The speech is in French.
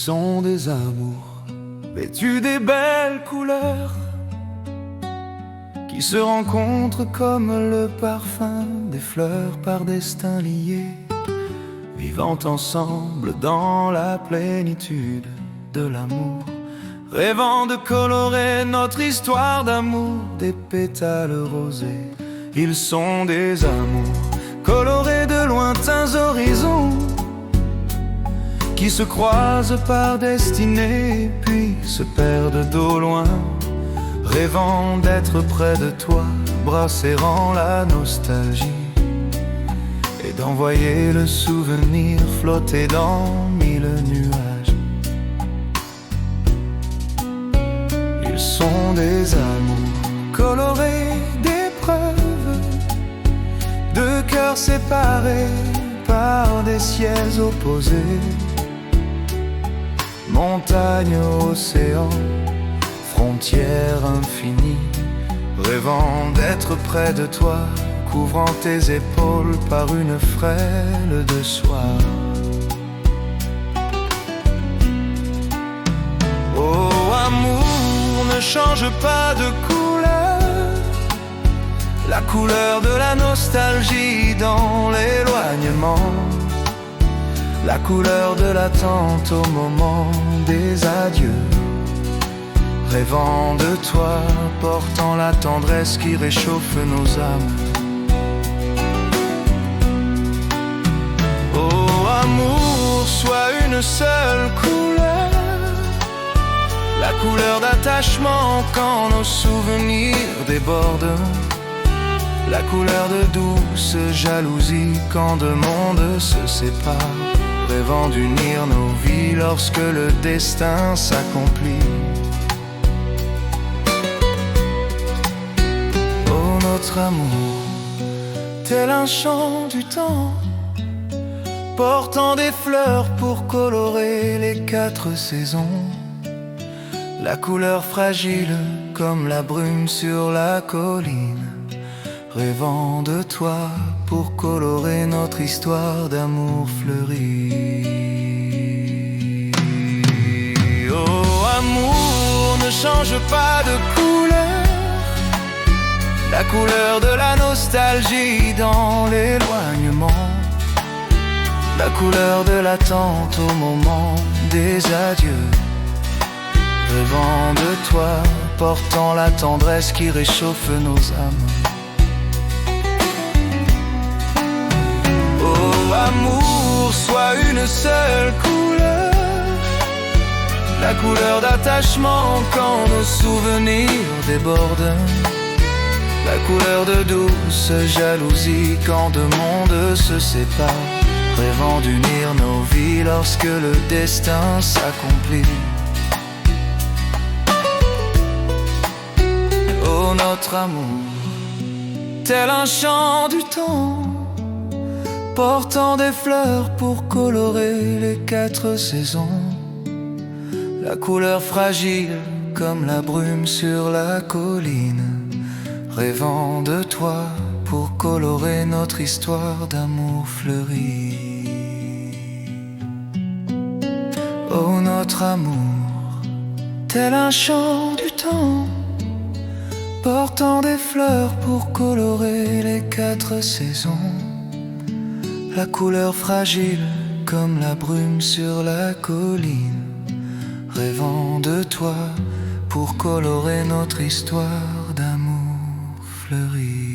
sont des amours vêtus des belles couleurs qui se rencontrent comme le parfum des fleurs par destin liés, vivant ensemble dans la plénitude de l'amour, rêvant de colorer notre histoire d'amour des pétales rosés. Ils sont des amours colorés de lointains horizons qui se croisent par destinée puis se perdent d'au loin, rêvant d'être près de toi, bras serrant la nostalgie et d'envoyer le souvenir flotter dans mille nuages. Ils sont des amours colorés d'épreuves, de cœurs séparés par des ciels opposés, montagne, océan, frontière infinie, rêvant d'être près de toi, couvrant tes épaules par une frêle de soie. Oh amour, ne change pas de couleur, la couleur de la nostalgie dans l'éloignement, la couleur de l'attente au moment des adieux, rêvant de toi, portant la tendresse qui réchauffe nos âmes. Oh amour, sois une seule couleur, la couleur d'attachement quand nos souvenirs débordent, la couleur de douce jalousie quand deux mondes se séparent, rêvant d'unir nos vies lorsque le destin s'accomplit. Oh notre amour, tel un chant du temps, portant des fleurs pour colorer les quatre saisons, la couleur fragile comme la brume sur la colline, rêvant de toi pour colorer notre histoire d'amour fleuri. Oh amour, ne change pas de couleur, la couleur de la nostalgie dans l'éloignement, la couleur de l'attente au moment des adieux, rêvant de toi, portant la tendresse qui réchauffe nos âmes. Oh amour, sois une seule couleur, la couleur d'attachement quand nos souvenirs débordent, la couleur de douce jalousie quand deux mondes se séparent, rêvant d'unir nos vies lorsque le destin s'accomplit. Oh notre amour, tel un chant du temps, portant des fleurs pour colorer les quatre saisons, la couleur fragile comme la brume sur la colline, rêvant de toi pour colorer notre histoire d'amour fleuri. Oh notre amour, tel un chant du temps, portant des fleurs pour colorer les quatre saisons, la couleur fragile comme la brume sur la colline, rêvant de toi pour colorer notre histoire d'amour fleuri.